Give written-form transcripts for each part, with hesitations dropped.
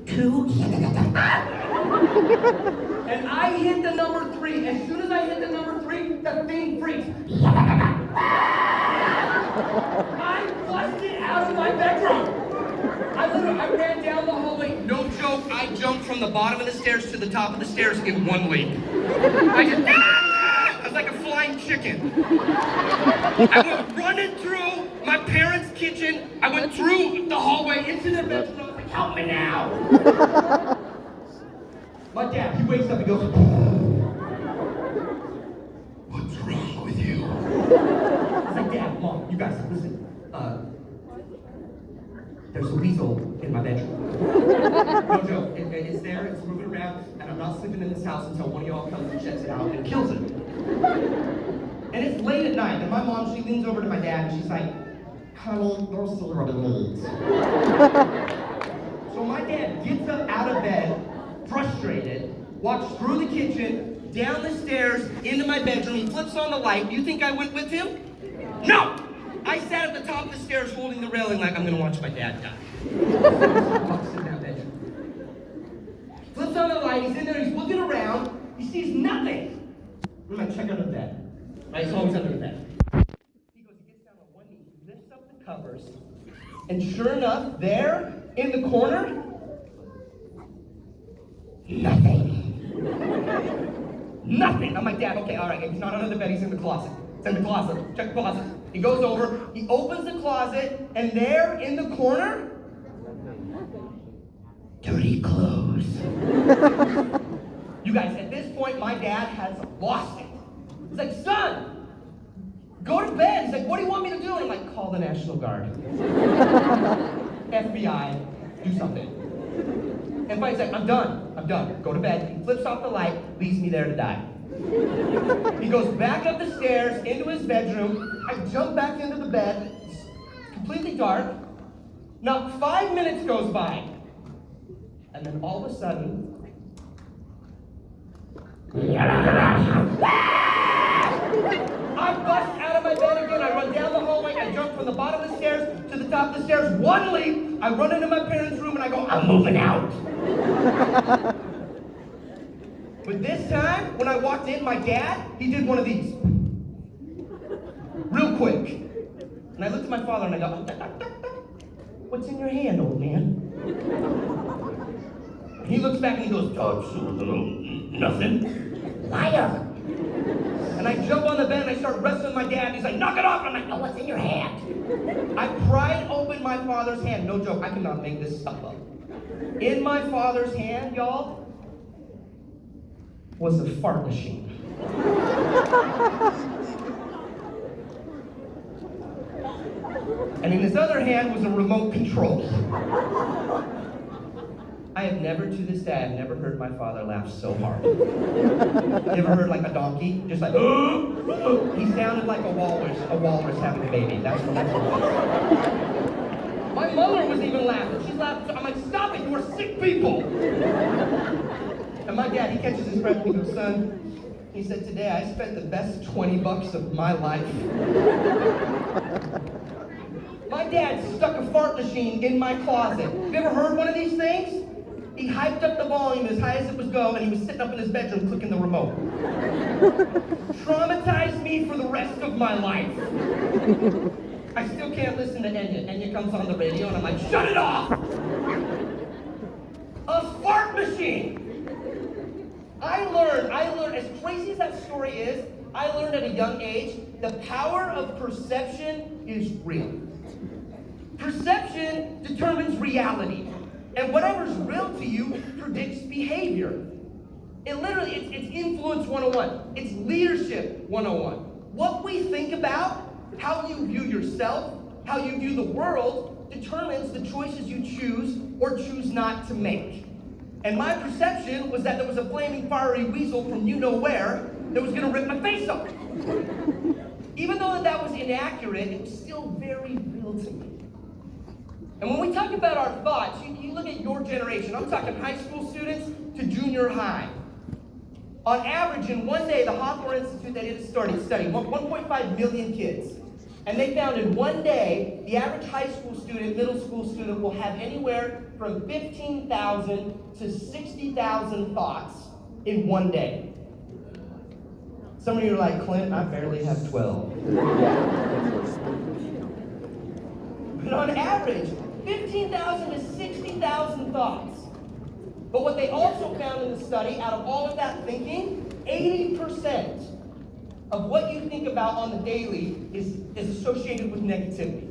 2. And I hit the number 3. As soon as I hit the number 3, the thing freaks. I busted out of my bedroom. I ran down the hallway. No joke, I jumped from the bottom of the stairs to the top of the stairs in one leap. I was like a flying chicken. I went running through my parents' kitchen. I went through the hallway into their bedroom. I was like, help me now. My dad, he wakes up and goes, what's wrong with you? I was like, Dad, Mom, you guys, listen. There's a weasel in my bedroom. No joke. It's there, it's moving around, and I'm not sleeping in this house until one of y'all comes and checks it out and kills it. And it's late at night, and my mom, she leans over to my dad, and she's like, honey, there's a little needs. So my dad gets up out of bed, frustrated, walks through the kitchen, down the stairs, into my bedroom, he flips on the light. You think I went with him? No! I sat at the top of the stairs holding the railing like I'm gonna watch my dad die. Walks in that bedroom. Flips on the light, he's in there, he's looking around, he sees nothing. I'm like, check under the bed. Right, he's always under the bed. He goes, he gets down on one knee, he lifts up the covers, and sure enough, there, in the corner, nothing. Nothing. I'm like, Dad, okay, all right, he's not under the bed, he's in the closet. It's in the closet. Check the closet. He goes over, he opens the closet, and there in the corner, dirty clothes. You guys, at this point, my dad has lost it. He's like, son, go to bed. He's like, what do you want me to do? And I'm like, call the National Guard. FBI, do something. And finally, he's like, I'm done. Go to bed. He flips off the light, leaves me there to die. He goes back up the stairs into his bedroom. I jump back into the bed. It's completely dark. Not 5 minutes goes by. And then all of a sudden, I bust out of my bed again. I run down the hallway. I jump from the bottom of the stairs to the top of the stairs. One leap. I run into my parents' room and I go, I'm moving out. But this time, when I walked in, my dad, he did one of these. Real quick. And I looked at my father and I go, what's in your hand, old man? And he looks back and he goes, nothing. Liar. And I jump on the bed and I start wrestling my dad. He's like, knock it off. I'm like, no, what's in your hand? I pried open my father's hand. No joke, I cannot make this stuff up. In my father's hand, y'all, was a fart machine. And in his other hand was a remote control. I have never, to this day, I've never heard my father laugh so hard. You ever heard like a donkey? Just like, he sounded like a walrus having a baby. That's what it was. My mother was even laughing. She's laughing. I'm like, stop it, you are sick people. And my dad, he catches his breath and he goes, son, he said, today I spent the best $20 of my life. My dad stuck a fart machine in my closet. Have you ever heard one of these things? He hyped up the volume as high as it would go, and he was sitting up in his bedroom clicking the remote. Traumatized me for the rest of my life. I still can't listen to Enya. Enya comes on the radio, and I'm like, shut it off! A fart machine! I learned, as crazy as that story is, I learned at a young age, the power of perception is real. Perception determines reality. And whatever's real to you predicts behavior. It's influence 101. It's leadership 101. What we think about, how you view yourself, how you view the world, determines the choices you choose or choose not to make. And my perception was that there was a flaming fiery weasel from you-know-where that was gonna rip my face off. Even though that was inaccurate, it was still very real to me. And when we talk about our thoughts, you look at your generation. I'm talking high school students to junior high. On average, in one day, the Hawthorne Institute, they did a study, 1.5 million kids. And they found in one day, the average high school student, middle school student will have anywhere from 15,000 to 60,000 thoughts in one day. Some of you are like, Clint, I barely have 12. But on average, 15,000 to 60,000 thoughts. But what they also found in the study, out of all of that thinking, 80% of what you think about on the daily is associated with negativity.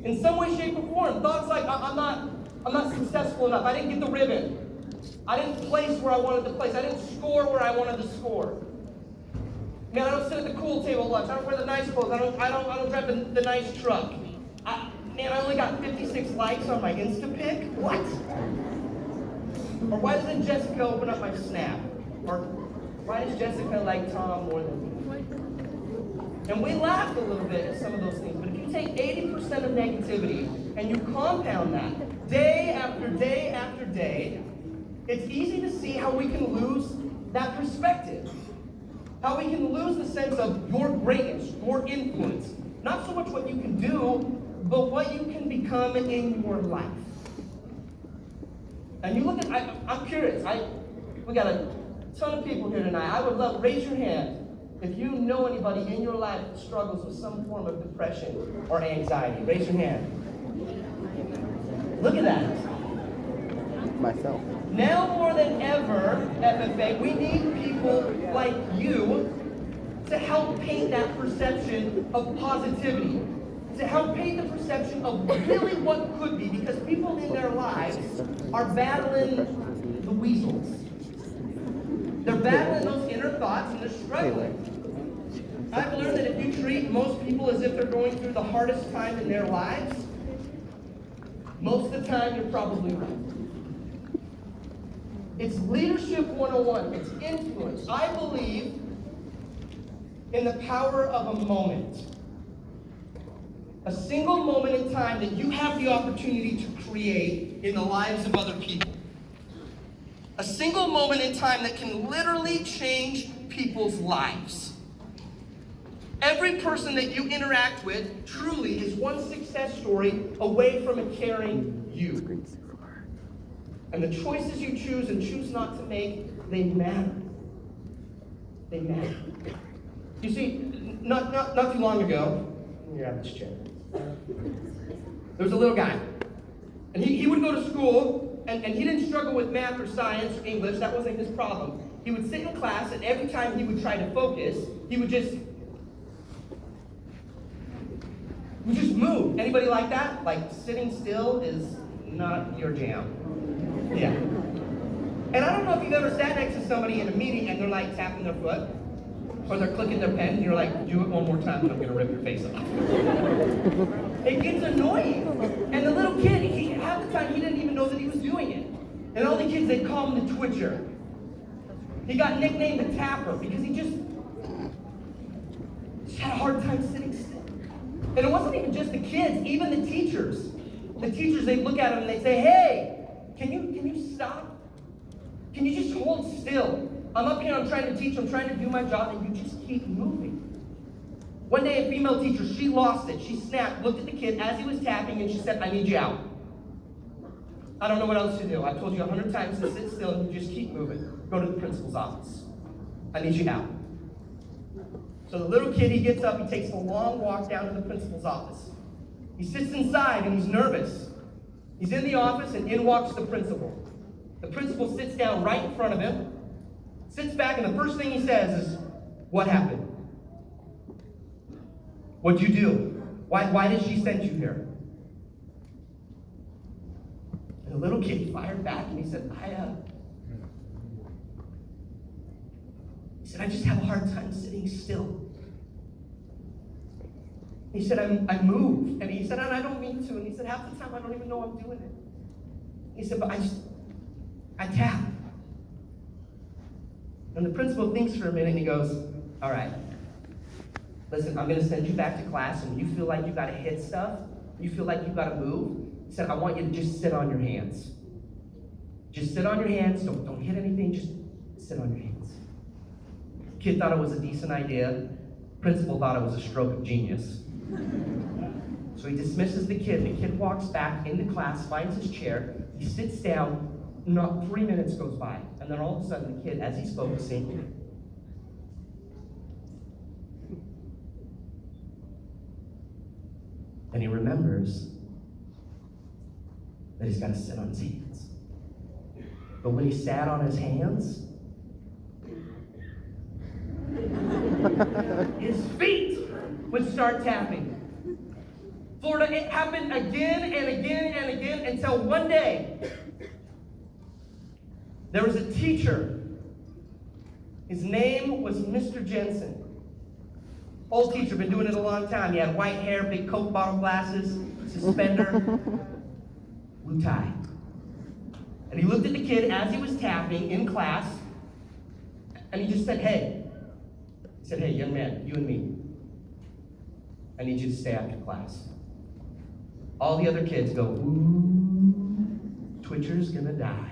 In some way, shape, or form. Thoughts like, I'm not successful enough. I didn't get the ribbon. I didn't place where I wanted to place. I didn't score where I wanted to score. Man, I don't sit at the cool table lunch. I don't wear the nice clothes. I don't drive the nice truck. Man, I only got 56 likes on my Instapic. What? Or why doesn't Jessica open up my Snap? Or why does Jessica like Tom more than me? And we laughed a little bit at some of those things. But if you take 80% of negativity and you compound that day after day after day, it's easy to see how we can lose that perspective. How we can lose the sense of your greatness, your influence. Not so much what you can do, but what you can become in your life. And you look at, I'm curious, we got a ton of people here tonight. I would love, raise your hand if you know anybody in your life that struggles with some form of depression or anxiety. Raise your hand. Look at that. Myself. Now more than ever, FFA, we need people like you to help paint that perception of positivity, to help paint the perception of really what could be, because people in their lives are battling the weasels. They're battling those inner thoughts and they're struggling. I've learned that if you treat most people as if they're going through the hardest time in their lives, most of the time you're probably right. It's leadership 101. It's influence. I believe in the power of a moment. A single moment in time that you have the opportunity to create in the lives of other people. A single moment in time that can literally change people's lives. Every person that you interact with truly is one success story away from a caring you. And the choices you choose and choose not to make, they matter. They matter. You see, not too long ago, let me grab this chair. There was a little guy. And he would go to school, and he didn't struggle with math or science or English. That wasn't his problem. He would sit in class, and every time he would try to focus, he would just move. Anybody like that? Like, sitting still is not your jam. Yeah. And I don't know if you've ever sat next to somebody in a meeting and they're like tapping their foot, or they're clicking their pen, and you're like, do it one more time and I'm gonna rip your face off. It gets annoying. And the little kid, half the time he didn't even know that he was doing it. And all the kids, they call him the Twitcher. He got nicknamed the Tapper because he just had a hard time sitting still. And it wasn't even just the kids, even the teachers. The teachers, they'd look at him and they'd say, hey, can you stop? Can you just hold still? I'm up here, I'm trying to teach, I'm trying to do my job, and you just keep moving. One day, a female teacher, she lost it. She snapped, looked at the kid as he was tapping, and she said, I need you out. I don't know what else to do. I've told you 100 times to sit still, and you just keep moving. Go to the principal's office. I need you out. So the little kid, he gets up, he takes a long walk down to the principal's office. He sits inside, and he's nervous. He's in the office, and in walks the principal. The principal sits down right in front of him, sits back, and the first thing he says is, what happened? What'd you do? Why did she send you here? And the little kid fired back, and he said, I just have a hard time sitting still. He said, I moved. And he said, and I don't mean to. And he said, half the time I don't even know I'm doing it. He said, but I tap. And the principal thinks for a minute and he goes, all right, listen, I'm going to send you back to class, and you feel like you got to hit stuff, you feel like you got to move. He said, I want you to just sit on your hands. Just sit on your hands. Don't hit anything. Just sit on your hands. Kid thought it was a decent idea. Principal thought it was a stroke of genius. So he dismisses the kid. The kid walks back into class, finds his chair, he sits down, not 3 minutes goes by, and then all of a sudden the kid, as he's focusing, and he remembers that he's got to sit on his hands. But when he sat on his hands, his feet would start tapping. Florida, it happened again and again and again until one day there was a teacher. His name was Mr. Jensen. Old teacher, been doing it a long time. He had white hair, big Coke bottle glasses, suspender, blue tie. And he looked at the kid as he was tapping in class, and he just said, hey. He said, hey, young man, you and me. I need you to stay after class. All the other kids go, ooh, Twitcher's gonna die.